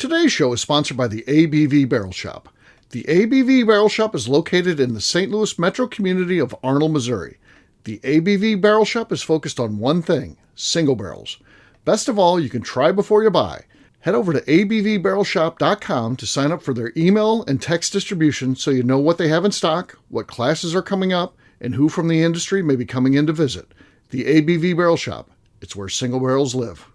Today's show is sponsored by the ABV Barrel Shop. The ABV Barrel Shop is located in the St. Louis metro community of Arnold, Missouri. The ABV Barrel Shop is focused on one thing, single barrels. Best of all, you can try before you buy. Head over to abvbarrelshop.com to sign up for their email and text distribution so you know what they have in stock, what classes are coming up, and who from the industry may be coming in to visit. The ABV Barrel Shop. It's where single barrels live.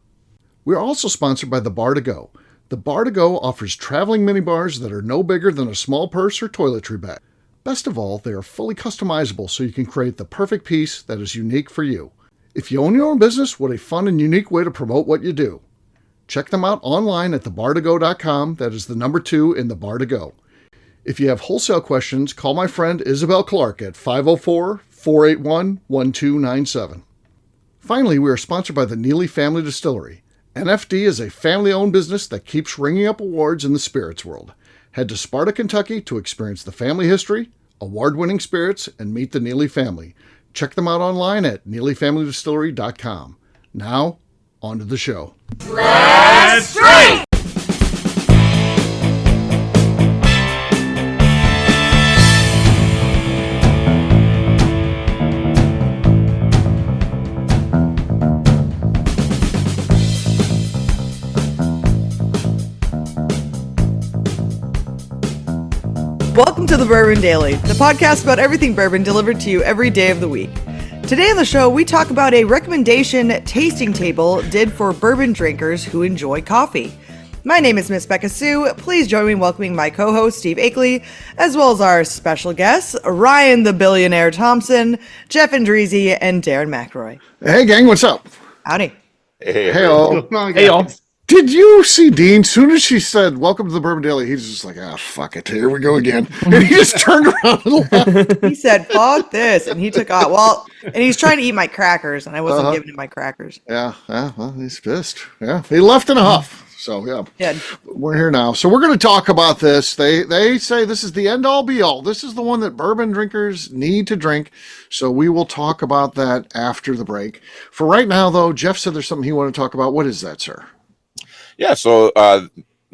We're also sponsored by the Bar to Go. The Bar to Go offers traveling minibars that are no bigger than a small purse or toiletry bag. Best of all, they are fully customizable so you can create the perfect piece that is unique for you. If you own your own business, what a fun and unique way to promote what you do. Check them out online at thebartogo.com. That is the number 2 in the Bar to Go. If you have wholesale questions, call my friend Isabel Clark at 504-481-1297. Finally, we are sponsored by the Neely Family Distillery. NFD is a family-owned business that keeps ringing up awards in the spirits world. Head to Sparta, Kentucky to experience the family history, award-winning spirits, and meet the Neely family. Check them out online at neelyfamilydistillery.com. Now, on to the show. Let's drink! Welcome to the Bourbon Daily, the podcast about everything bourbon delivered to you every day of the week. Today on the show, we talk about a recommendation tasting table did for bourbon drinkers who enjoy coffee. My name is Miss Beka Sue. Please join me in welcoming my co-host, Steve Akeley, as well as our special guests, Ryan the Billionaire Thompson, Jeff Andreezy, and Darren McElroy. Hey, gang, what's up? Howdy. Hey, all. Hey, y'all. Did you see Dean? Soon as she said, welcome to the Bourbon Daily, he's just like, fuck it, here we go again. And he just turned around and left. He said, fuck this, and he took off. Well, and he's trying to eat my crackers, and I wasn't giving him my crackers. Yeah, well, he's pissed. Yeah, he left in a huff. So, yeah, we're here now. So we're going to talk about this. They say this is the end-all, be-all. This is the one that bourbon drinkers need to drink. So we will talk about that after the break. For right now, though, Jeff said there's something he wanted to talk about. What is that, sir? Yeah, so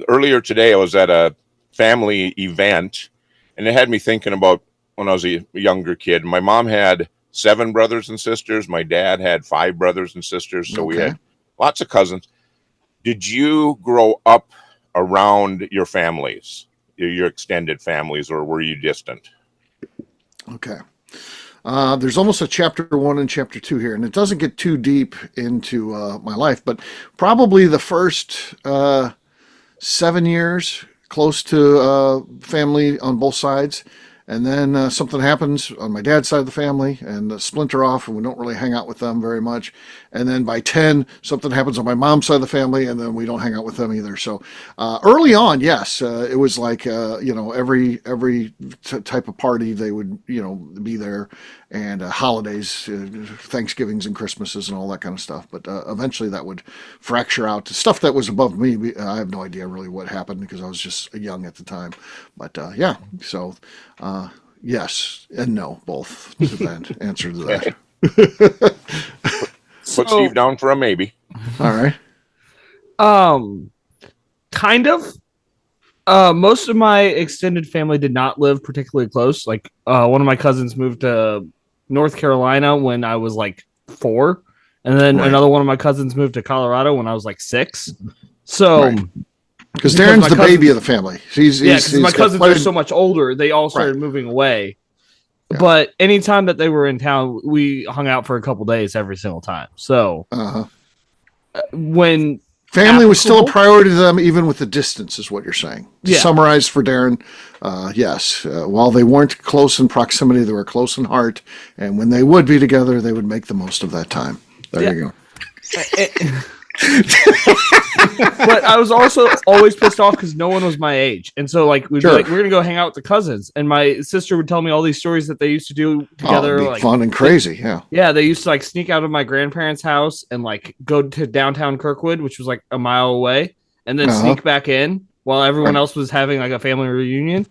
earlier today I was at a family event, and it had me thinking about when I was a younger kid. My mom had 7 brothers and sisters. My dad had 5 brothers and sisters, so we had lots of cousins. Did you grow up around your families, your extended families, or were you distant? Okay. There's almost a chapter 1 and chapter 2 here, and it doesn't get too deep into my life, but probably the first 7 years close to family on both sides. And then something happens on my dad's side of the family and splinter off, and we don't really hang out with them very much. And then by 10, something happens on my mom's side of the family, and then we don't hang out with them either. So early on, yes, it was like, every type of party, they would, be there, and holidays, Thanksgivings and Christmases and all that kind of stuff. But eventually that would fracture out to stuff that was above me. I have no idea really what happened because I was just young at the time. But so... yes and no, both to that answer to that. Put Steve down for a maybe. All right. Kind of. Most of my extended family did not live particularly close. Like one of my cousins moved to North Carolina when I was like 4, and then another one of my cousins moved to Colorado when I was like 6. So. Because Darren's the baby of the family. Because my cousins are so much older, they all started moving away. Yeah. But anytime that they were in town, we hung out for a couple days every single time. So when family was still a priority to them, even with the distance, is what you're saying. To summarize for Darren, yes. While they weren't close in proximity, they were close in heart. And when they would be together, they would make the most of that time. There you go. But I was also always pissed off because no one was my age, and so like we'd be like, we're gonna go hang out with the cousins, and my sister would tell me all these stories that they used to do together. It'd be like fun and crazy. They used to like sneak out of my grandparents' house and like go to downtown Kirkwood, which was like a mile away, and then sneak back in while everyone else was having like a family reunion.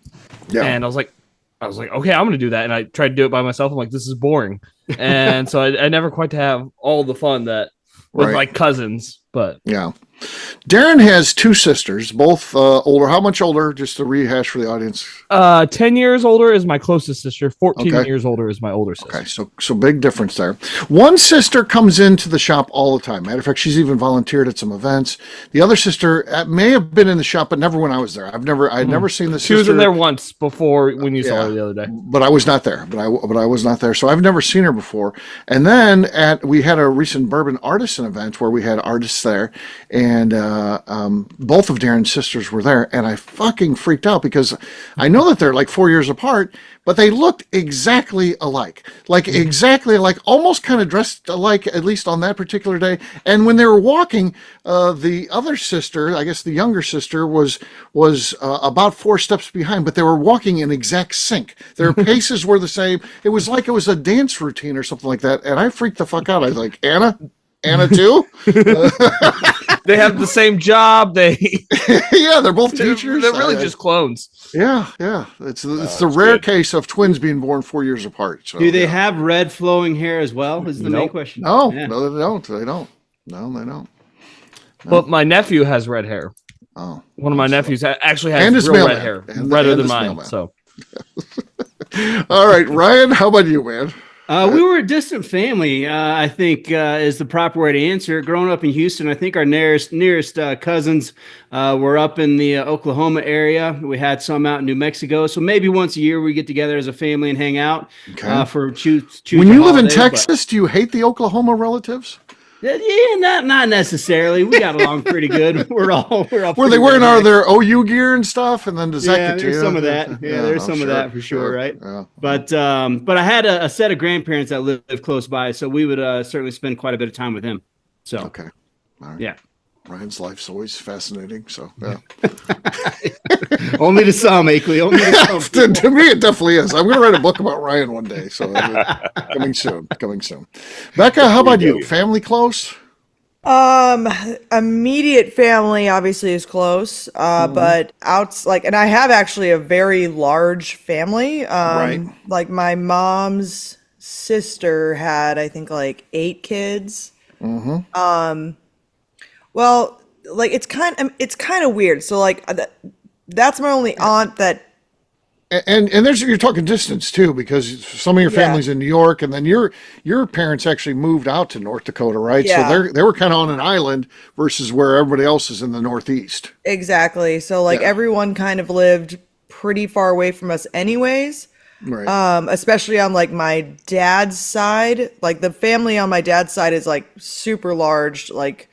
And I was like, okay, I'm gonna do that, and I tried to do it by myself. I'm like, this is boring, and so I never quite have all the fun that with like cousins. But Darren has two sisters, both older. How much older? Just to rehash for the audience. 10 years older is my closest sister. 14 Okay. years older is my older sister. Okay, so big difference there. One sister comes into the shop all the time. Matter of fact, she's even volunteered at some events. The other sister may have been in the shop, but never when I was there. I'd never seen the sister. She was in there once before when you saw her the other day. But I was not there. But I was not there, so I've never seen her before. And then we had a recent bourbon artisan event where we had artists there, and both of Darren's sisters were there, and I fucking freaked out because I know that they're like 4 years apart, but they looked exactly alike, almost kind of dressed alike, at least on that particular day. And when they were walking, the other sister, I guess the younger sister, was about 4 steps behind, but they were walking in exact sync. Their paces were the same. It was like it was a dance routine or something like that, and I freaked the fuck out. I was like, Anna too? They have the same job. They're both teachers. They're really just clones. Yeah. It's the rare case of twins being born 4 years apart. So, do they have red flowing hair as well? Is the main question. No, they don't. No, they don't. But my nephew has red hair. Oh, one of my nephews actually has and his real red hair, redder than mine. Mailman. So, all right, Ryan, how about you, man? We were a distant family, I think is the proper way to answer it. Growing up in Houston, I think our nearest cousins were up in the Oklahoma area. We had some out in New Mexico. So maybe once a year we get together as a family and hang out for choose. When you live in Texas, do you hate the Oklahoma relatives? Yeah, not necessarily. We got along pretty good. We're all. Were they wearing their OU gear and stuff? And then does that get to you? There's some of that. Yeah, there's some of that for sure, right? Yeah. But I had a set of grandparents that lived close by, so we would certainly spend quite a bit of time with him. So okay, all right. Yeah. Ryan's life's always fascinating. So yeah. Only to some, Akeley. Only to some. To me, it definitely is. I'm going to write a book about Ryan one day. So coming soon. Beka, how about you? Family close? Immediate family obviously is close. But and I have actually a very large family. Right. Like my mom's sister had, I think, like 8 kids. Mm-hmm. Well, like it's kind of weird. So like that's my only aunt that. And you're talking distance too, because some of your family's in New York, and then your parents actually moved out to North Dakota, right? Yeah. So they were kind of on an island versus where everybody else is in the Northeast. Exactly. So like everyone kind of lived pretty far away from us, anyways. Right. Especially on like my dad's side. Like the family on my dad's side is like super large, like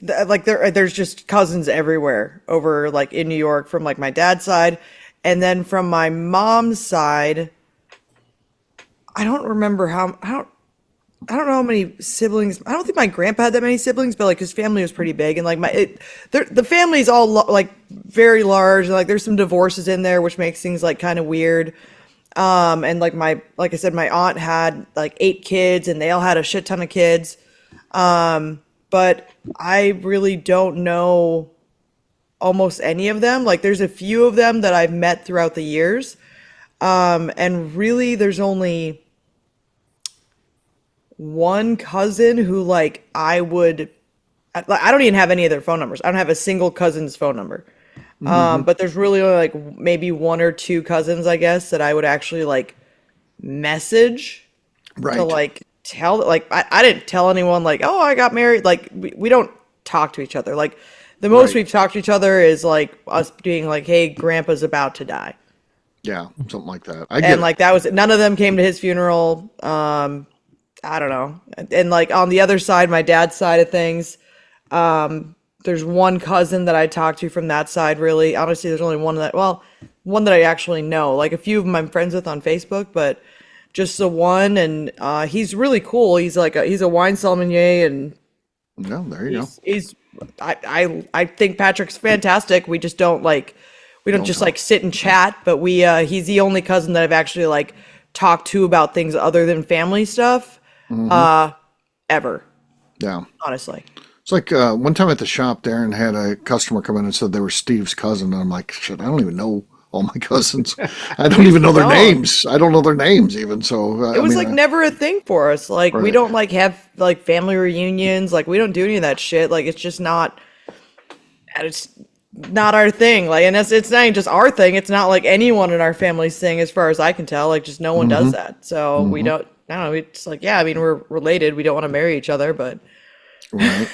there's just cousins everywhere over like in New York from like my dad's side. And then from my mom's side, I don't know how many siblings. I don't think my grandpa had that many siblings, but like his family was pretty big, and like the family's all like very large, and like there's some divorces in there, which makes things like kind of weird. And like I said, my aunt had like 8 kids, and they all had a shit ton of kids. But I really don't know almost any of them. Like there's a few of them that I've met throughout the years. And really there's only one cousin who like I don't even have any of their phone numbers. I don't have a single cousin's phone number. But there's really only like maybe 1 or 2 cousins, I guess, that I would actually like message to like tell. Like I didn't tell anyone like, oh, I got married. Like we don't talk to each other. Like the most we've talked to each other is like us being like, hey, grandpa's about to die. Yeah, something like that. That was, none of them came to his funeral. I don't know. And like on the other side, my dad's side of things, there's one cousin that I talked to from that side, really. Honestly, there's only one that I actually know. Like a few of them I'm friends with on Facebook, but just the one. And he's really cool. He's he's a wine sommelier, and no, there you go. I think Patrick's fantastic. We just don't just like sit and chat, but he's the only cousin that I've actually like talked to about things other than family stuff ever. Yeah. Honestly. It's like one time at the shop, Darren had a customer come in and said they were Steve's cousin. And I'm like, shit, I don't even know all my cousins. I don't even know their names. I don't know their names even. So it was never a thing for us. Like we Right. don't like have like family reunions. Like we don't do any of that shit. Like it's just not. It's not our thing. Like, and it's not even just our thing. It's not like anyone in our family's thing, as far as I can tell. Like, just no one does that. So we don't. I don't know. It's like, yeah. I mean, we're related. We don't want to marry each other, but right.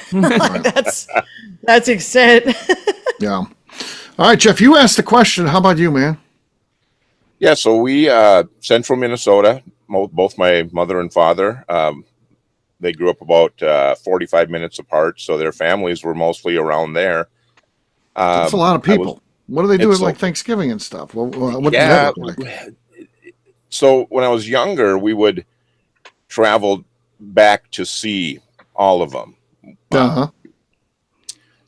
that's extent. Yeah. All right, Jeff. You asked the question. How about you, man? Yeah, so we central Minnesota. Both my mother and father. They grew up about 45 minutes apart, so their families were mostly around there. That's a lot of people. What do they do at like so- Thanksgiving and stuff? What does Yeah. that look like? So when I was younger, we would travel back to see all of them. Uh-huh.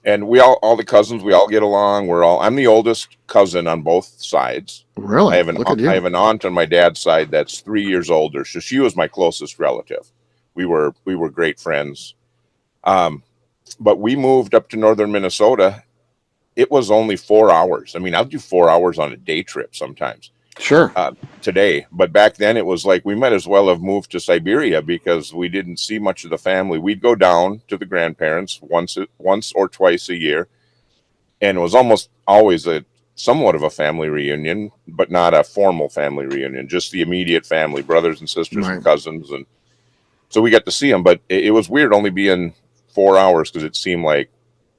And we all the cousins, we all get along. I'm the oldest cousin on both sides. Really? I have Look at you. I have an aunt on my dad's side that's 3 years older, so she was my closest relative. We were great friends. But we moved up to northern Minnesota. It was only 4 hours. I mean, I'll do 4 hours on a day trip sometimes. Sure. Today, but back then it was like we might as well have moved to Siberia because we didn't see much of the family. We'd go down to the grandparents once or twice a year, and it was almost always somewhat of a family reunion, but not a formal family reunion, just the immediate family, brothers and sisters Right. and cousins. And so we got to see them, but it was weird only being 4 hours because it seemed like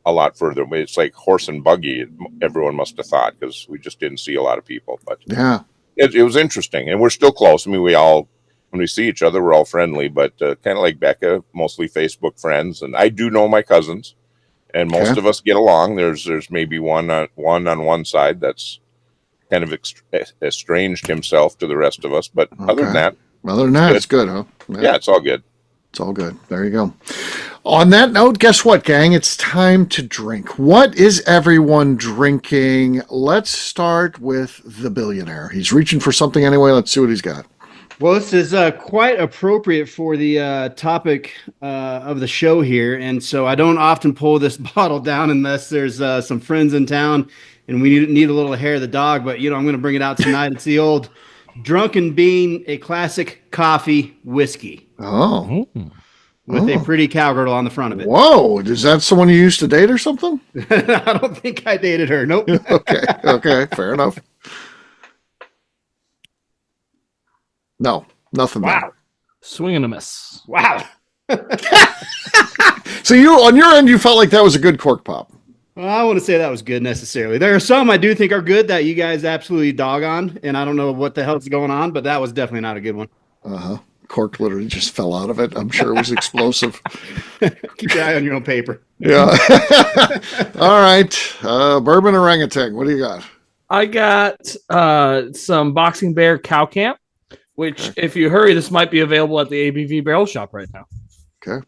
a lot further. It's like horse and buggy, everyone must have thought, because we just didn't see a lot of people. But Yeah. it was interesting, and we're still close. I mean, when we see each other, we're all friendly, but kind of like Beka, mostly Facebook friends. And I do know my cousins, and most Okay. of us get along. There's maybe one on one side that's kind of estranged himself to the rest of us, but other than that, Other than that, Good. it's good, huh? yeah, it's all good. It's all good. There you go. On that note, guess what, gang? It's time to drink. What is everyone drinking? Let's start with the billionaire. He's reaching for something anyway. Let's see what he's got. Well, this is quite appropriate for the topic of the show here. And so I don't often pull this bottle down unless there's some friends in town and we need a little hair of the dog. But, I'm going to bring it out tonight. It's the old Drunken Bean, a classic coffee whiskey Oh. with a pretty cowgirl on the front of it. Whoa. Is that someone you used to date or something? I don't think I dated her. Nope. Okay. Fair enough. No, nothing. Wow. Swing and a miss. Wow. So on your end, you felt like that was a good cork pop. Well, I wouldn't say that was good necessarily. There are some I do think are good that you guys absolutely dog on, and I don't know what the hell's going on, but that was definitely not a good one. Uh-huh. Cork literally just fell out of it. I'm sure it was explosive. Keep your eye on your own paper. Yeah. All right. Bourbon orangutan. What do you got? I got some Boxing Bear Cow Camp, which, if you hurry, this might be available at the ABV Barrel Shop right now. Okay.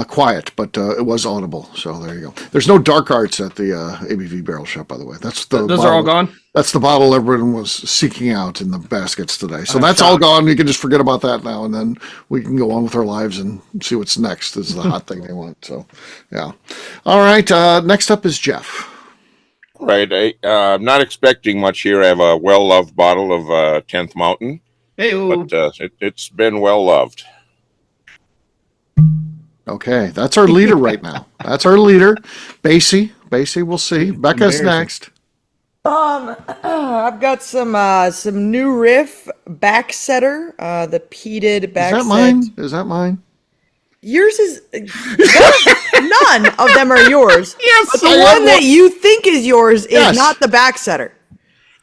Quiet, but it was audible. So there you go. There's no dark arts at the ABV Barrel Shop, by the way. Those are all gone? That's the bottle everyone was seeking out in the baskets today. So I'm that's all shocked. gone. You can just forget about that now, and then we can go on with our lives and see what's next is the hot thing they want. So, yeah. All right. Next up is Jeff. Right. I'm not expecting much here. I have a well-loved bottle of 10th Mountain, Hey, but it's been well-loved. Okay. That's our leader right now. That's our leader. Basie, we'll see. Becca's next. I've got some new riff backsetter, the peated backset. Is that mine? Yours is none of them are yours. Yes, but the I have one that you think is yours is Yes. not the backsetter.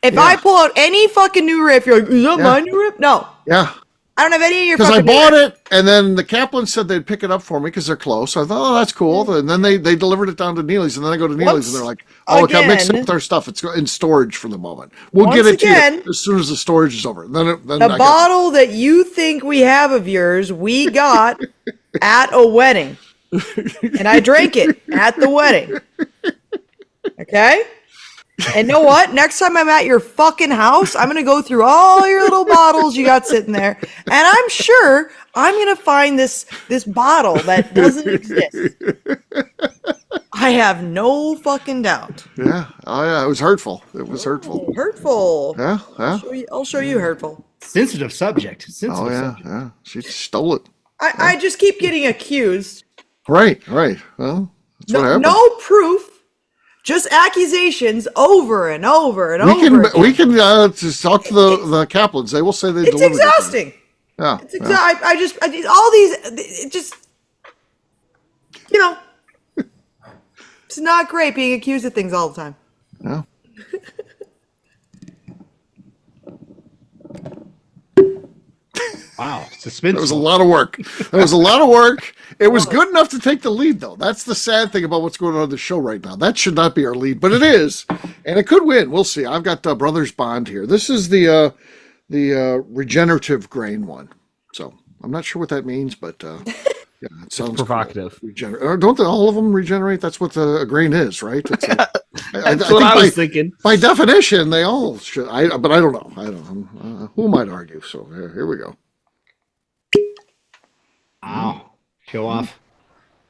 If I pull out any fucking new riff, you're like, is that my new riff? No, Yeah. I don't have any of your. Because I fucking new bought riff. it, and then the Kaplan said they'd pick it up for me because they're close. So I thought, oh, that's cool. And then they delivered it down to Neely's, and then I go to Neely's, Once and they're like, oh, it got mixed up again- with our stuff. It's in storage for the moment. We'll Once get it to again- you as soon as the storage is over. Then The I got, bottle that you think we have of yours, we got at a wedding. And I drank it at the wedding. Okay? And know what? Next time I'm at your fucking house, I'm going to go through all your little bottles you got sitting there. And I'm sure I'm going to find this bottle that doesn't exist. I have no fucking doubt. Yeah. Oh, yeah. It was hurtful. It was hurtful. Hurtful. Yeah. Yeah. I'll show you hurtful. Sensitive subject. Oh, yeah. Yeah. She stole it. I just keep getting accused. Right. Right. Well, that's what happened. No proof. Just accusations over and over and over again. We can just talk to the Kaplans. They will say they It's delivered exhausting. Yeah. It's I just all these. It just it's not great being accused of things all the time. Yeah. Wow, suspense. That was a lot of work. It was good enough to take the lead, though. That's the sad thing about what's going on the show right now. That should not be our lead, but it is, and it could win. We'll see. I've got Brothers Bond here. This is the regenerative grain one. So I'm not sure what that means, but yeah, it sounds provocative. Cool. Don't all of them regenerate? That's what a grain is, right? That's what I was thinking. By definition, they all should. But I don't know. I don't know. Who might argue? So here we go. Wow. Show off.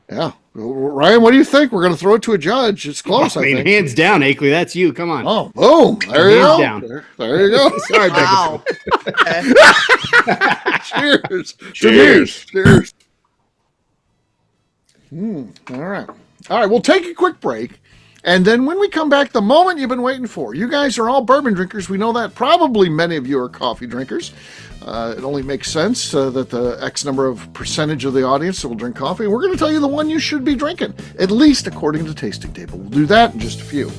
Yeah. Ryan, what do you think? We're going to throw it to a judge. It's close, I think. Hands down, Akeley. That's you. Come on. Oh, boom. There you go. Down. There you go. Sorry, Wow. Cheers. Cheers. Cheers. All right. All right. We'll take a quick break. And then when we come back, the moment you've been waiting for. You guys are all bourbon drinkers. We know that. Probably many of you are coffee drinkers. It only makes sense that the X number of percentage of the audience will drink coffee. We're going to tell you the one you should be drinking, at least according to Tasting Table. We'll do that in just a few.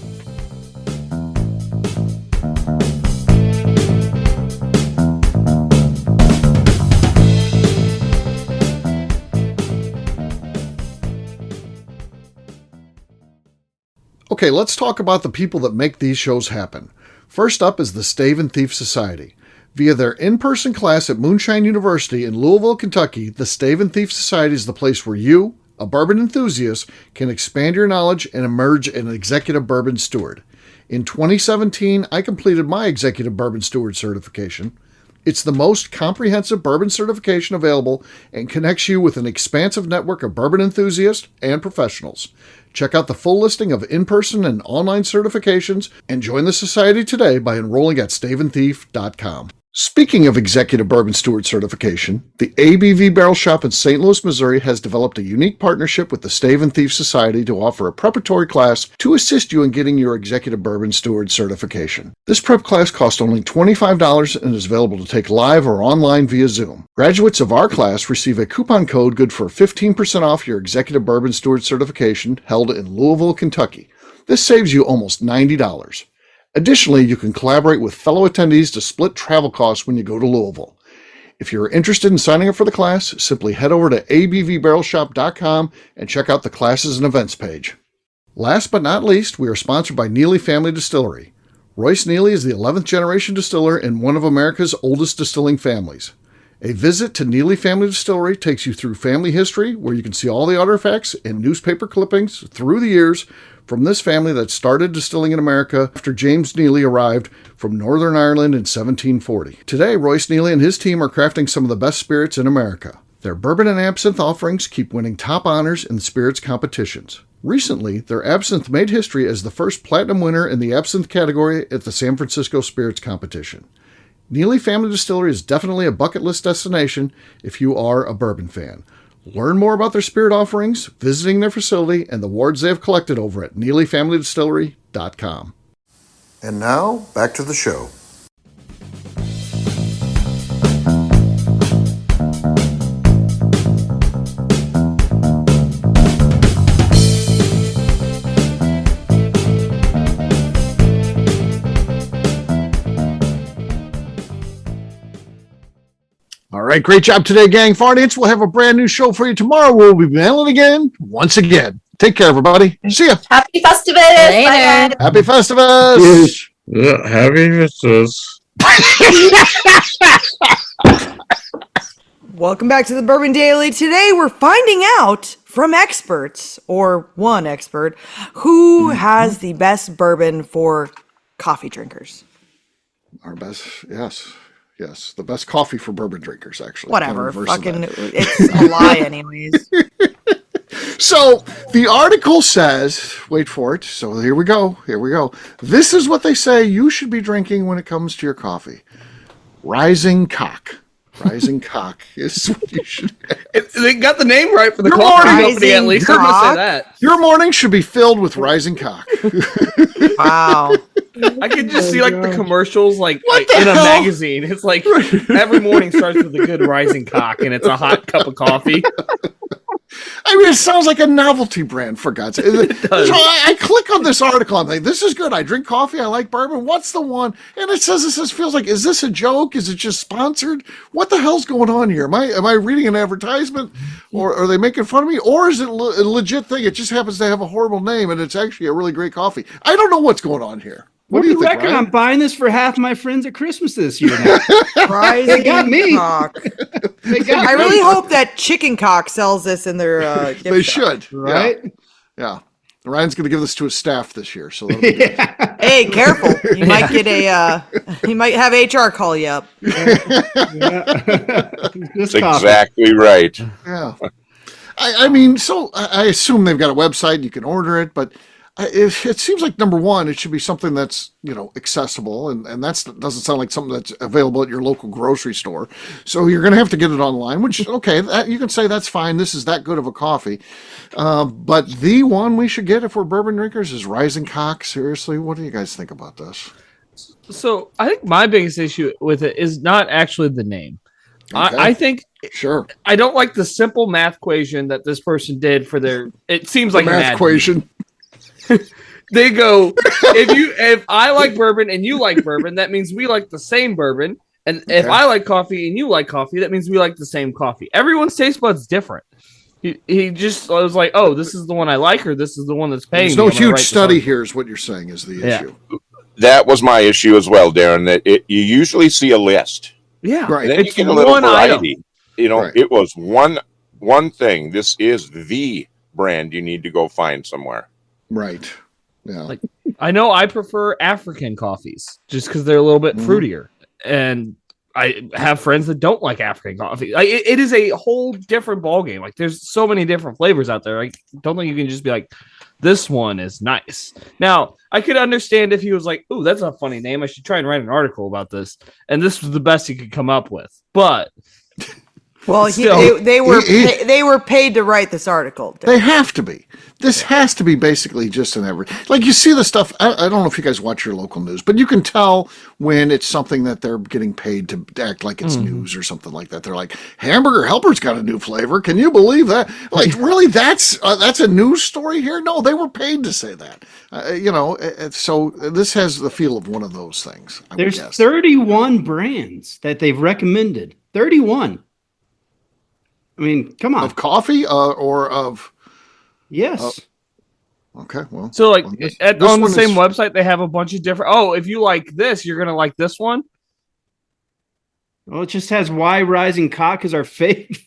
Okay, let's talk about the people that make these shows happen. First up is the Stave and Thief Society. Via their in-person class at Moonshine University in Louisville, Kentucky, the Stave and Thief Society is the place where you, a bourbon enthusiast, can expand your knowledge and emerge an executive bourbon steward. In 2017, I completed my executive bourbon steward certification. It's the most comprehensive bourbon certification available and connects you with an expansive network of bourbon enthusiasts and professionals. Check out the full listing of in-person and online certifications and join the society today by enrolling at staveandthief.com. Speaking of executive bourbon steward certification, the ABV Barrel Shop in St. Louis, Missouri has developed a unique partnership with the Stave and Thief Society to offer a preparatory class to assist you in getting your executive bourbon steward certification. This prep class costs only $25 and is available to take live or online via Zoom. Graduates of our class receive a coupon code good for 15% off your executive bourbon steward certification held in Louisville, Kentucky. This saves you almost $90. Additionally, you can collaborate with fellow attendees to split travel costs when you go to Louisville. If you're interested in signing up for the class, simply head over to abvbarrelshop.com and check out the classes and events page. Last but not least, we are sponsored by Neely Family Distillery. Royce Neely is the 11th generation distiller in one of America's oldest distilling families. A visit to Neely Family Distillery takes you through family history, where you can see all the artifacts and newspaper clippings through the years from this family that started distilling in America after James Neely arrived from Northern Ireland in 1740. Today, Royce Neely and his team are crafting some of the best spirits in America. Their bourbon and absinthe offerings keep winning top honors in spirits competitions. Recently, their absinthe made history as the first platinum winner in the absinthe category at the San Francisco Spirits Competition. Neely Family Distillery is definitely a bucket list destination if you are a bourbon fan. Learn more about their spirit offerings, visiting their facility, and the awards they have collected over at NeelyFamilyDistillery.com. And now, back to the show. All right, great job today, gang. Fardians, we'll have a brand new show for you tomorrow. We'll be mailing again, once again. Take care, everybody. See ya. Happy Festivus. Bye, guys. Happy Festivus. Yeah, happy Festivus. Welcome back to the Bourbon Daily. Today we're finding out from experts, or one expert, who has the best bourbon for coffee drinkers. Our best, yes. Yes, the best coffee for bourbon drinkers, actually. Whatever. Kind of reverse of Fucking, that. it's a lie anyways. So the article says, wait for it. So here we go. This is what they say you should be drinking when it comes to your coffee. Rising Cock. Rising Cock is what you should have. They got the name right for the Your coffee morning- company, at least. I'm going to say that. Your morning should be filled with Rising Cock. Wow. I could just see like the commercials like the in a hell? magazine. It's like every morning starts with a good rising cock and it's a hot cup of coffee. I mean, it sounds like a novelty brand, for God's sake. does. So I click on this article. I'm like, this is good. I drink coffee. I like bourbon. What's the one? And it says, feels like, is this a joke? Is it just sponsored? What the hell's going on here? Am I reading an advertisement, or are they making fun of me? Or is it a legit thing? It just happens to have a horrible name and it's actually a really great coffee. I don't know what's going on here. What do you think, reckon? Ryan? I'm buying this for half my friends at Christmas this year. Now. Rising got me. Cock. They got I me. really hope that Chicken Cock sells this in their gift They shop. should. Right? Yeah. Ryan's going to give this to his staff this year. So that'll be good. Hey, careful. You might get you might have HR call you up. This That's coffee. exactly right. Yeah. I mean, so I assume they've got a website, you can order it, but it seems like, number one, it should be something that's, accessible, and that doesn't sound like something that's available at your local grocery store. So you're going to have to get it online, which, okay, you can say that's fine. This is that good of a coffee. But the one we should get if we're bourbon drinkers is Rising Cock. Seriously, what do you guys think about this? So I think my biggest issue with it is not actually the name. Okay. I think Sure. I don't like the simple math equation that this person did for their. It seems like Math mad. equation. They go, if I like bourbon and you like bourbon, that means we like the same bourbon. And if Okay. I like coffee and you like coffee, that means we like the same coffee. Everyone's taste bud's different. He just was like, oh, this is the one I like, or this is the one that's paying. There's me. no I'm gonna huge write this study on. here is what you're saying is the Yeah. issue. That was my issue as well, Darren. That you usually see a list, Yeah, Right. and then It's you get a little one item. variety. Right. It was one thing. This is the brand you need to go find somewhere. Right. Yeah. Like, I know I prefer African coffees just because they're a little bit fruitier, and I have friends that don't like African coffee. Like, it is a whole different ballgame. Like, there's so many different flavors out there. I don't think you can just be like, this one is nice. Now, I could understand if he was like, "Ooh, that's a funny name. I should try and write an article about this." And this was the best he could come up with. But Well, Still. they were paid to write this article. They have to be. This has to be basically just an average. Like, you see the stuff. I don't know if you guys watch your local news, but you can tell when it's something that they're getting paid to act like it's news or something like that. They're like, Hamburger Helper's got a new flavor. Can you believe that? Like, really? That's a news story here? No, they were paid to say that. So this has the feel of one of those things. I would There's guess. 31 brands that they've recommended. 31. I mean, come on. Of coffee or of. Yes. Okay, well. so, like, well, on this the one same is- website, they have a bunch of different. Oh, if you like this, you're gonna like this one. Well, it just has why Rising Cock is our favorite.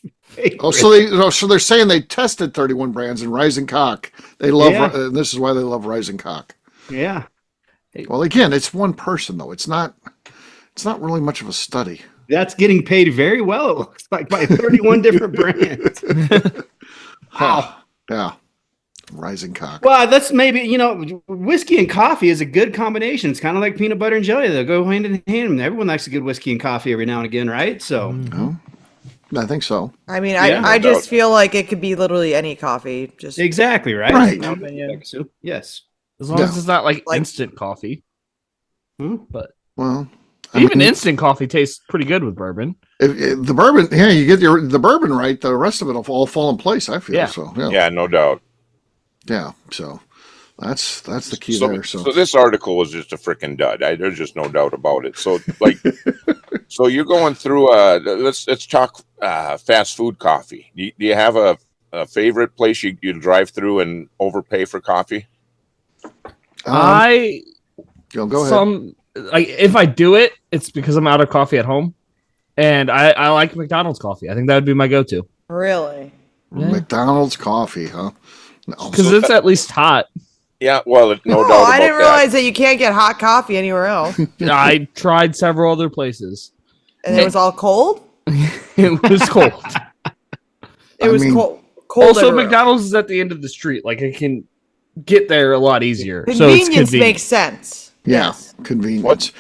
Oh, so they're saying they tested 31 brands and Rising Cock. They love, Yeah. this is why they love Rising Cock. Yeah. Well, again, it's one person though. It's not really much of a study. That's getting paid very well, it looks like, by 31 different brands. Wow. Yeah, Rising Cock. Well, that's maybe, whiskey and coffee is a good combination. It's kind of like peanut butter and jelly. They'll go hand in hand. Everyone likes a good whiskey and coffee every now and again, right? So, I think so. I mean, Yeah, I no just doubt. feel like it could be literally any coffee. Just exactly, right? Right. Beka Sue. Yes. As long as it's not like instant coffee. Hmm? But Well, even instant coffee tastes pretty good with bourbon. if the bourbon, you get the bourbon right, the rest of it will all fall in place. I feel Yeah. so. Yeah, no doubt. Yeah. So that's the key So, there. so this article was just a freaking dud. There's just no doubt about it. So, like, so you're going through. Let's talk fast food coffee. Do you have a favorite place you drive through and overpay for coffee? I go ahead. like if I do it, it's because I'm out of coffee at home, and I like McDonald's coffee. I think that would be my go-to really. McDonald's coffee, huh? No. because it's at least hot. Yeah, well, no Oh, doubt about I didn't that. realize that you can't get hot coffee anywhere else. I tried several other places. And it was all cold? It was cold. It was mean, cold. Also, McDonald's is at the end of the street. Like, I can get there a lot easier. Convenience, so it's convenient. makes sense. Yeah, Yes. convenience.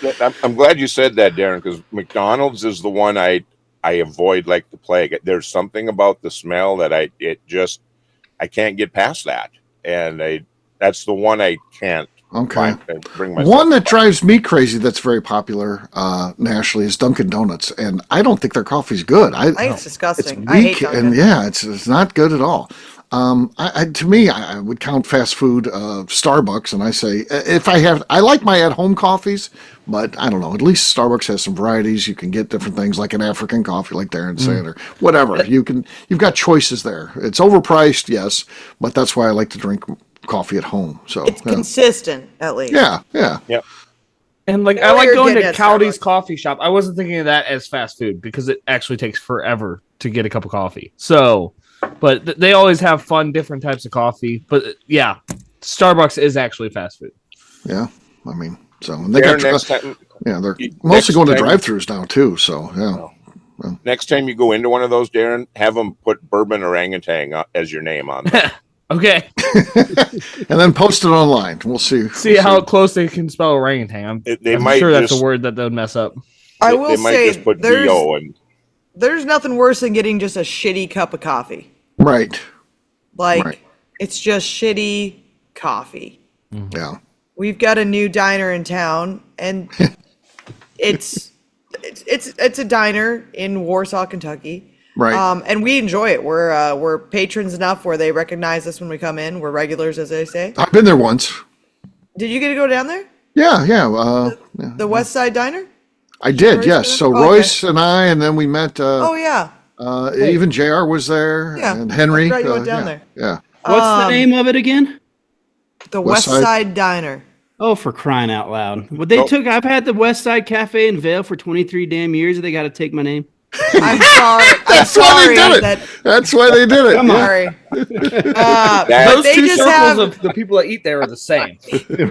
I'm glad you said that, Darren, because McDonald's is the one I avoid like the plague. There's something about the smell that I can't get past that, and that's the one I can't. Okay. Bring myself One that drives me crazy that's very popular nationally is Dunkin' Donuts, and I don't think their coffee's good. I think it's disgusting. It's I hate weak, Dunkin'. and yeah, it's not good at all. To me, I would count fast food Starbucks, and I say I like my at-home coffees, but I don't know. At least Starbucks has some varieties. You can get different things like an African coffee, like Darren said, or whatever. You've got choices there. It's overpriced, yes, but that's why I like to drink coffee at home. So It's consistent, at least. Yeah. And like, I like going to Cowdy's coffee shop. I wasn't thinking of that as fast food because it actually takes forever to get a cup of coffee. So, but they always have fun, different types of coffee. But yeah, Starbucks is actually fast food. Yeah, I mean, so and they got they're mostly going to drive-thrus now too. So yeah. Next time you go into one of those, Darren, have them put Bourbon Orangutan as your name on them. Okay. And then post it online. We'll see. See how close they can spell orangutan. I'm might sure that's just- a word that they'll mess up. I will They might say just put VO and there's nothing worse than getting just a shitty cup of coffee. Right. Like, it's just shitty coffee. Yeah. We've got a new diner in town, and it's a diner in Warsaw, Kentucky. Right. And we enjoy it. We're patrons enough where they recognize us when we come in. We're regulars, as they say. I've been there once. Did you get to go down there? Yeah. The West Side Diner? I did, yes. So okay. Royce and I, and then we met. Yeah. Even JR was there, and Henry. That's right, you went down there. Yeah. What's the name of it again? The West Side Diner. Oh, for crying out loud! Well, I've had the West Side Cafe in Vail for 23 damn years. They got to take my name. I'm sorry. That's why they did it. That's why they did it. Come on. Sorry. Those they two just circles have. of the people that eat there are the same.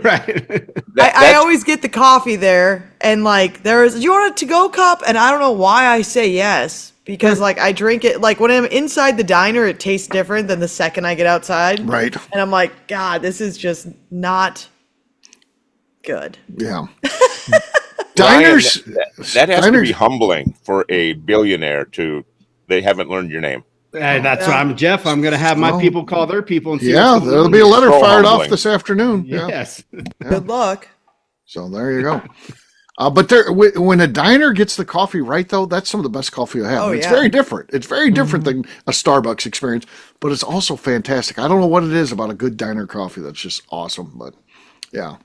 Right. I always get the coffee there, and like do you want a to-go cup? And I don't know why I say yes, because like I drink it like when I'm inside the diner, it tastes different than the second I get outside. Right. And I'm like, God, this is just not good. Yeah. Diners. That has to be humbling for a billionaire they haven't learned your name. That's what I'm, Jeff. I'm going to have my people call their people and see. Yeah, there'll be a letter So fired humbling. off this afternoon. Yes. Yeah. Good luck. So there you go. But when a diner gets the coffee right, though, that's some of the best coffee I have. Oh, It's yeah. very different. It's very different than a Starbucks experience, but it's also fantastic. I don't know what it is about a good diner coffee that's just awesome, but yeah,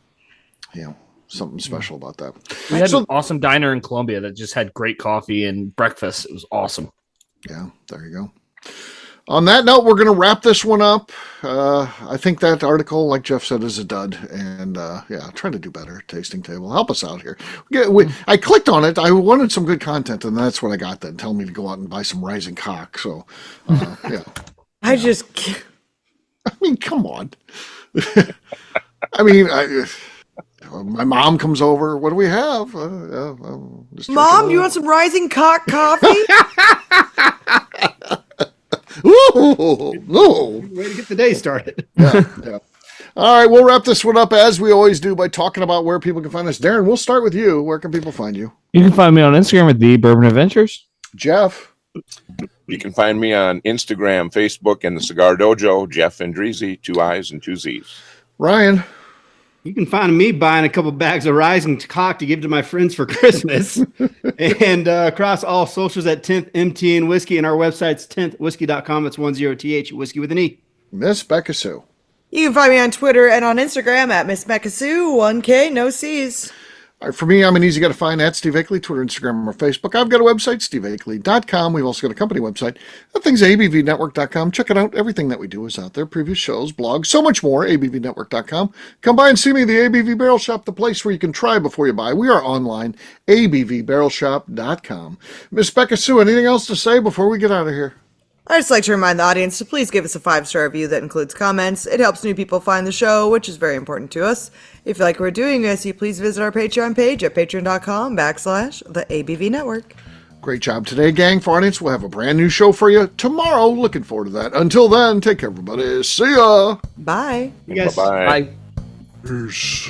something special about that. We had an awesome diner in Columbia that just had great coffee and breakfast. It was awesome. Yeah, there you go. On that note, we're going to wrap this one up. I think that article, like Jeff said, is a dud. And try to do better at Tasting Table. Help us out here. I clicked on it. I wanted some good content, and that's what I got then. Tell me to go out and buy some Rising Cock. So, yeah. I mean, come on. I mean, my mom comes over. What do we have? Mom, you want some Rising Cock coffee? Ooh, no. Way to get the day started. Yeah. All right, we'll wrap this one up as we always do by talking about where people can find us. Darren, we'll start with you. Where can people find you? You can find me on Instagram at The Bourbon Adventures. Jeff. You can find me on Instagram, Facebook, and the Cigar Dojo, Jeff Andreezy, 2 I's and 2 Z's. Ryan. You can find me buying a couple bags of Rising Cock to give to my friends for Christmas. And across all socials at 10th MTN Whiskey, and our website's 10thwhiskey.com. It's 10th, whiskey with an E. Miss Beka Sue. You can find me on Twitter and on Instagram at Miss Beka Sue, 1K, no C's. All right, for me, I'm an easy guy to find at Steve Akeley, Twitter, Instagram, or Facebook. I've got a website, steveakeley.com. We've also got a company website. That thing's abvnetwork.com. Check it out. Everything that we do is out there. Previous shows, blogs, so much more, abvnetwork.com. Come by and see me, the ABV Barrel Shop, the place where you can try before you buy. We are online, abvbarrelshop.com. Miss Beka Sue, anything else to say before we get out of here? I'd just like to remind the audience to please give us a 5-star review that includes comments. It helps new people find the show, which is very important to us. If you like what we're doing, please visit our Patreon page at patreon.com/the ABV Network. Great job today, gang. For audience, we'll have a brand new show for you tomorrow. Looking forward to that. Until then, take care, everybody. See ya. Bye. You guys. Bye-bye. Bye. Peace.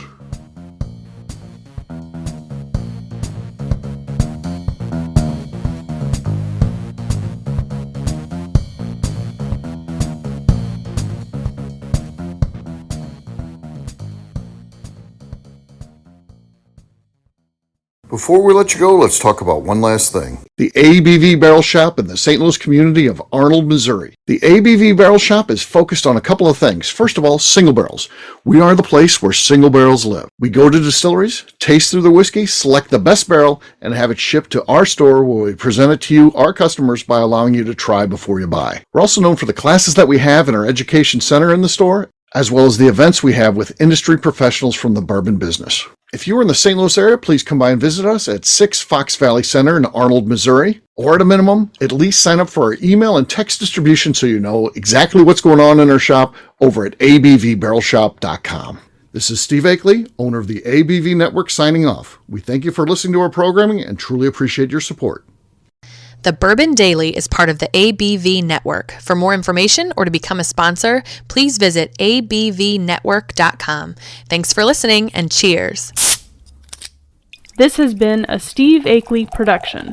Before we let you go, let's talk about one last thing. The ABV Barrel Shop in the St. Louis community of Arnold, Missouri. The ABV Barrel Shop is focused on a couple of things. First of all, single barrels. We are the place where single barrels live. We go to distilleries, taste through the whiskey, select the best barrel, and have it shipped to our store where we present it to you, our customers, by allowing you to try before you buy. We're also known for the classes that we have in our education center in the store, as well as the events we have with industry professionals from the bourbon business. If you are in the St. Louis area, please come by and visit us at 6 Fox Valley Center in Arnold, Missouri. Or at a minimum, at least sign up for our email and text distribution so you know exactly what's going on in our shop over at abvbarrelshop.com. This is Steve Akeley, owner of the ABV Network, signing off. We thank you for listening to our programming and truly appreciate your support. The Bourbon Daily is part of the ABV Network. For more information or to become a sponsor, please visit abvnetwork.com. Thanks for listening and cheers. This has been a Steve Akeley production.